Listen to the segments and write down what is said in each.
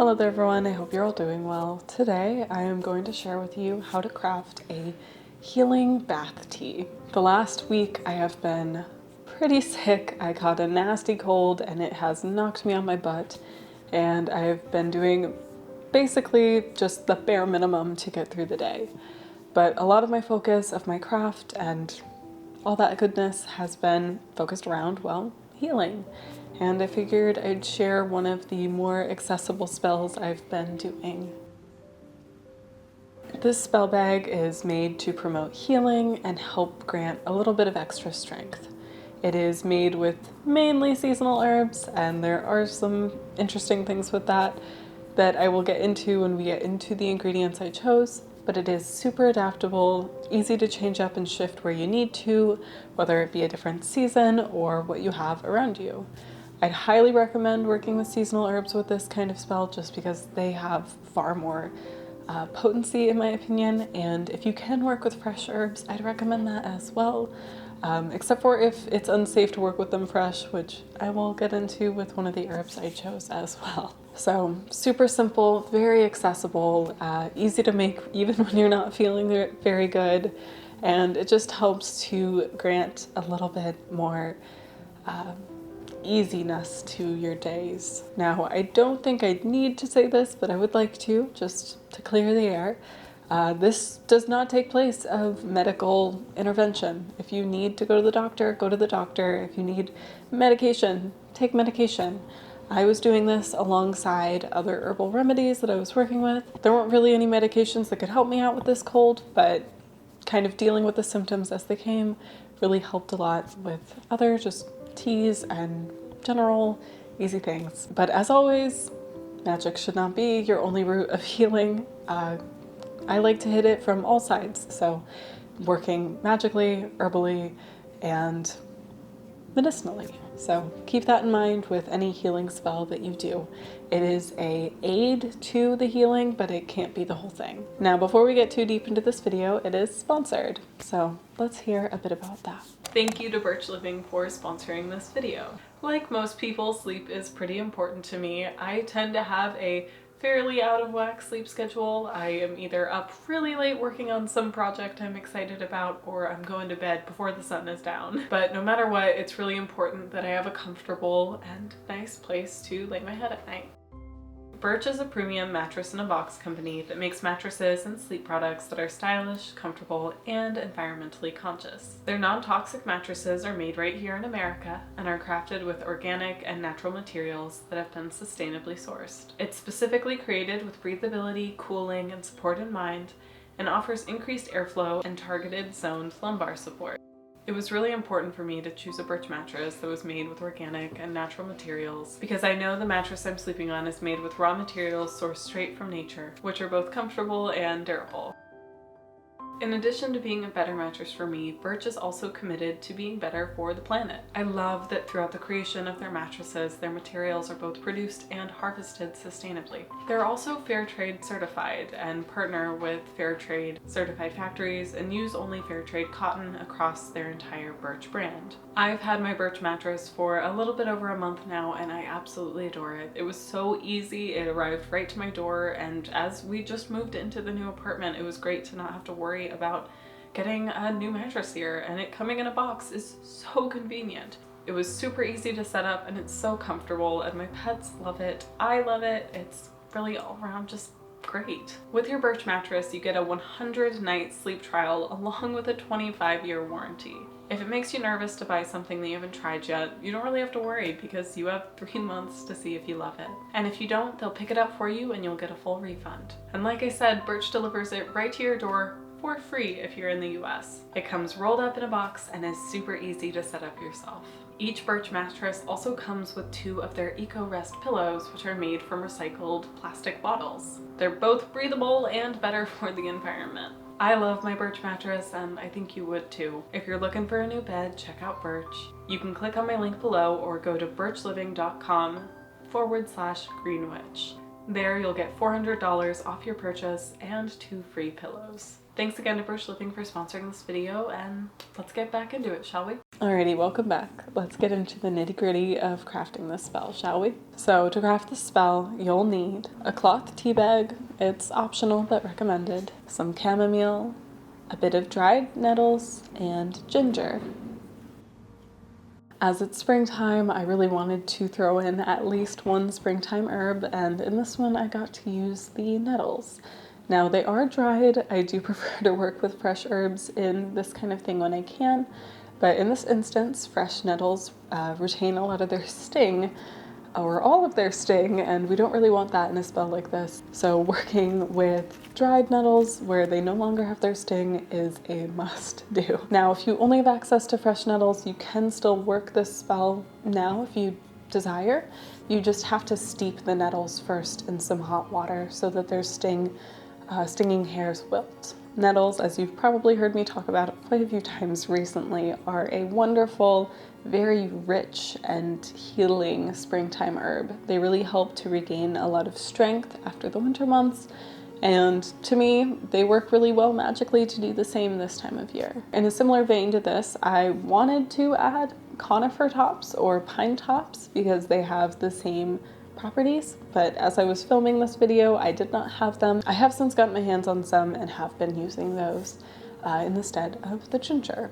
Hello there everyone, I hope you're all doing well. Today I am going to share with you how to craft a healing bath tea. The last week I have been pretty sick. I caught a nasty cold and it has knocked me on my butt, and I've been doing basically just the bare minimum to get through the day. But a lot of my focus of my craft and all that goodness has been focused around, well, healing. And I figured I'd share one of the more accessible spells I've been doing. This spell bag is made to promote healing and help grant a little bit of extra strength. It is made with mainly seasonal herbs, and there are some interesting things with that I will get into when we get into the ingredients I chose, but it is super adaptable, easy to change up and shift where you need to, whether it be a different season or what you have around you. I'd highly recommend working with seasonal herbs with this kind of spell just because they have far more potency in my opinion, and if you can work with fresh herbs, I'd recommend that as well, except for if it's unsafe to work with them fresh, which I will get into with one of the herbs I chose as well. So super simple, very accessible, easy to make even when you're not feeling very good, and it just helps to grant a little bit more easiness to your days. Now, I don't think I need to say this, but I would like to, just to clear the air. This does not take place of medical intervention. If you need to go to the doctor, go to the doctor. If you need medication, take medication. I was doing this alongside other herbal remedies that I was working with. There weren't really any medications that could help me out with this cold, but kind of dealing with the symptoms as they came really helped a lot with other just teas and general easy things. But as always, magic should not be your only route of healing. I like to hit it from all sides, so working magically, herbally, and medicinally. So keep that in mind with any healing spell that you do. It is an aid to the healing, but it can't be the whole thing. Now, before we get too deep into this video, it is sponsored. So let's hear a bit about that. Thank you to Birch Living for sponsoring this video. Like most people, sleep is pretty important to me. I tend to have a fairly out of whack sleep schedule. I am either up really late working on some project I'm excited about, or I'm going to bed before the sun is down. But no matter what, it's really important that I have a comfortable and nice place to lay my head at night. Birch is a premium mattress in a box company that makes mattresses and sleep products that are stylish, comfortable, and environmentally conscious. Their non-toxic mattresses are made right here in America and are crafted with organic and natural materials that have been sustainably sourced. It's specifically created with breathability, cooling, and support in mind, and offers increased airflow and targeted zoned lumbar support. It was really important for me to choose a Birch mattress that was made with organic and natural materials because I know the mattress I'm sleeping on is made with raw materials sourced straight from nature, which are both comfortable and durable. In addition to being a better mattress for me, Birch is also committed to being better for the planet. I love that throughout the creation of their mattresses, their materials are both produced and harvested sustainably. They're also fair trade certified and partner with fair trade certified factories and use only fair trade cotton across their entire Birch brand. I've had my Birch mattress for a little bit over a month now, and I absolutely adore it. It was so easy. It arrived right to my door, and as we just moved into the new apartment, it was great to not have to worry about getting a new mattress here, and it coming in a box is so convenient. It was super easy to set up, and it's so comfortable, and my pets love it. I love it. It's really all around just great. With your Birch mattress, you get a 100-night sleep trial along with a 25-year warranty. If it makes you nervous to buy something that you haven't tried yet, you don't really have to worry because you have 3 months to see if you love it. And if you don't, they'll pick it up for you and you'll get a full refund. And like I said, Birch delivers it right to your door for free if you're in the US. It comes rolled up in a box and is super easy to set up yourself. Each Birch mattress also comes with 2 of their Eco-Rest pillows, which are made from recycled plastic bottles. They're both breathable and better for the environment. I love my Birch mattress, and I think you would too. If you're looking for a new bed, check out Birch. You can click on my link below or go to birchliving.com/greenwitch. There you'll get $400 off your purchase and 2 free pillows. Thanks again to Birch Living for sponsoring this video, and let's get back into it, shall we? Alrighty, welcome back. Let's get into the nitty-gritty of crafting this spell, shall we? So to craft the spell, you'll need a cloth tea bag, it's optional but recommended, some chamomile, a bit of dried nettles, and ginger. As it's springtime, I really wanted to throw in at least one springtime herb, and in this one I got to use the nettles. Now they are dried. I do prefer to work with fresh herbs in this kind of thing when I can, but in this instance, fresh nettles retain a lot of their sting, or all of their sting, and we don't really want that in a spell like this. So working with dried nettles where they no longer have their sting is a must do. Now, if you only have access to fresh nettles, you can still work this spell now if you desire. You just have to steep the nettles first in some hot water so that their stinging hairs wilt. Nettles, as you've probably heard me talk about quite a few times recently, are a wonderful, very rich and healing springtime herb. They really help to regain a lot of strength after the winter months, and to me, they work really well magically to do the same this time of year. In a similar vein to this, I wanted to add conifer tops or pine tops because they have the same properties, but as I was filming this video, I did not have them. I have since gotten my hands on some and have been using those in the stead of the ginger.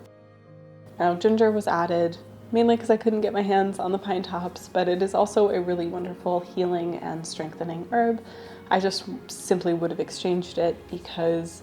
Now, ginger was added mainly because I couldn't get my hands on the pine tops, but it is also a really wonderful healing and strengthening herb. I just simply would have exchanged it because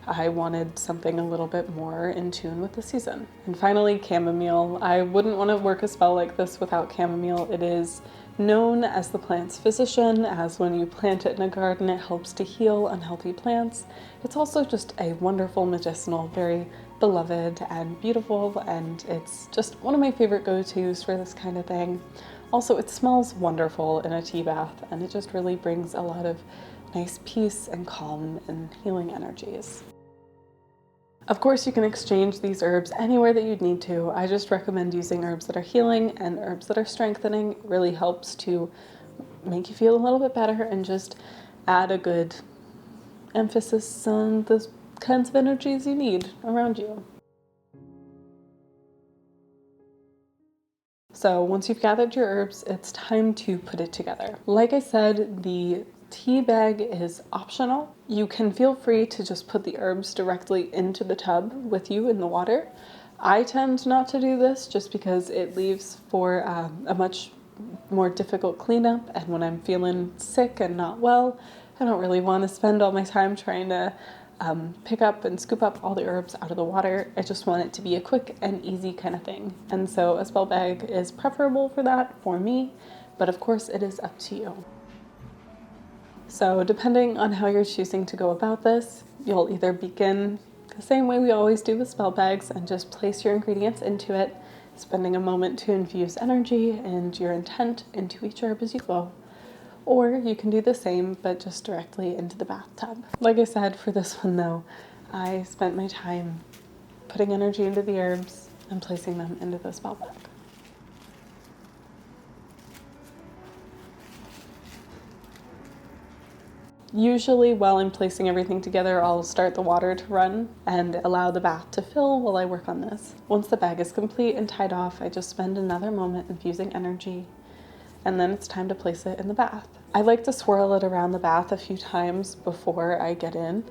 I wanted something a little bit more in tune with the season. And finally, chamomile. I wouldn't want to work a spell like this without chamomile. It is known as the plant's physician, as when you plant it in a garden, it helps to heal unhealthy plants. It's also just a wonderful medicinal, very beloved and beautiful, and it's just one of my favorite go-tos for this kind of thing. Also, it smells wonderful in a tea bath, and it just really brings a lot of nice peace and calm and healing energies. Of course, you can exchange these herbs anywhere that you'd need to. I just recommend using herbs that are healing and herbs that are strengthening. It really helps to make you feel a little bit better and just add a good emphasis on the kinds of energies you need around you. So once you've gathered your herbs, it's time to put it together. Like I said, the tea bag is optional. You can feel free to just put the herbs directly into the tub with you in the water. I tend not to do this just because it leaves for a much more difficult cleanup, and when I'm feeling sick and not well, I don't really want to spend all my time trying to pick up and scoop up all the herbs out of the water. I just want it to be a quick and easy kind of thing. And so a spell bag is preferable for that for me, but of course it is up to you. So depending on how you're choosing to go about this, you'll either begin the same way we always do with spell bags and just place your ingredients into it, spending a moment to infuse energy and your intent into each herb as you go. Or you can do the same, but just directly into the bathtub. Like I said, for this one though, I spent my time putting energy into the herbs and placing them into the spell bag. Usually while I'm placing everything together, I'll start the water to run and allow the bath to fill while I work on this. Once the bag is complete and tied off, I just spend another moment infusing energy, and then it's time to place it in the bath. I like to swirl it around the bath a few times before I get in,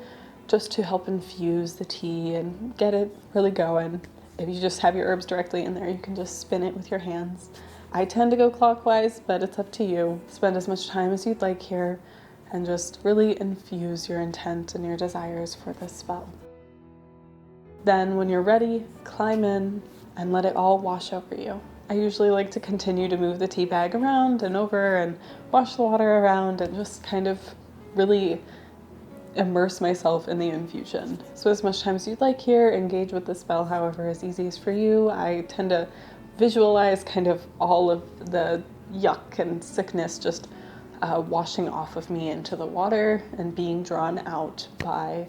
just to help infuse the tea and get it really going. If you just have your herbs directly in there, you can just spin it with your hands. I tend to go clockwise, but it's up to you. Spend as much time as you'd like here, and just really infuse your intent and your desires for this spell. Then when you're ready, climb in and let it all wash over you. I usually like to continue to move the tea bag around and over and wash the water around and just kind of really immerse myself in the infusion. So as much time as you'd like here, engage with the spell however is easiest for you. I tend to visualize kind of all of the yuck and sickness just washing off of me into the water and being drawn out by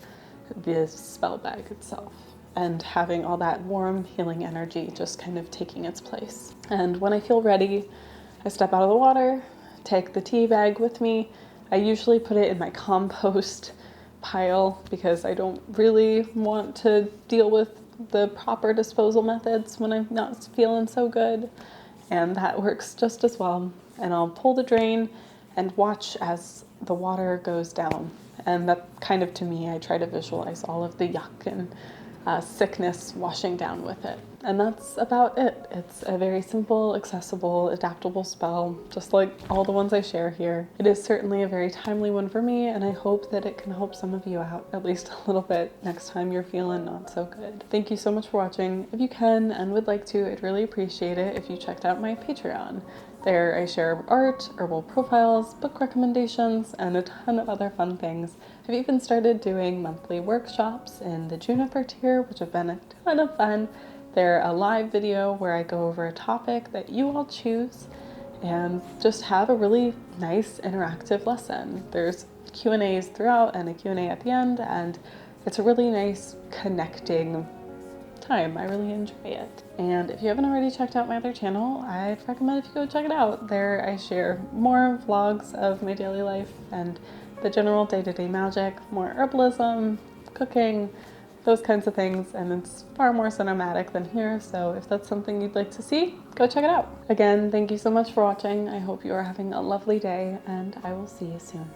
the spell bag itself, and having all that warm healing energy just kind of taking its place. And when I feel ready, I step out of the water, take the tea bag with me. I usually put it in my compost pile because I don't really want to deal with the proper disposal methods when I'm not feeling so good, and that works just as well. And I'll pull the drain and watch as the water goes down. And that kind of, to me, I try to visualize all of the yuck and sickness washing down with it. And that's about it. It's a very simple, accessible, adaptable spell, just like all the ones I share here. It is certainly a very timely one for me, and I hope that it can help some of you out at least a little bit next time you're feeling not so good. Thank you so much for watching. If you can and would like to, I'd really appreciate it if you checked out my Patreon. There I share art, herbal profiles, book recommendations, and a ton of other fun things. I've even started doing monthly workshops in the Juniper tier, which have been a ton of fun. They're a live video where I go over a topic that you all choose and just have a really nice interactive lesson. There's Q&As throughout and a Q&A at the end, and it's a really nice connecting time. I really enjoy it. And if you haven't already checked out my other channel, I'd recommend if you go check it out. There I share more vlogs of my daily life and the general day-to-day magic, more herbalism, cooking, those kinds of things, and it's far more cinematic than here, so if that's something you'd like to see, go check it out. Again, thank you so much for watching. I hope you are having a lovely day, and I will see you soon.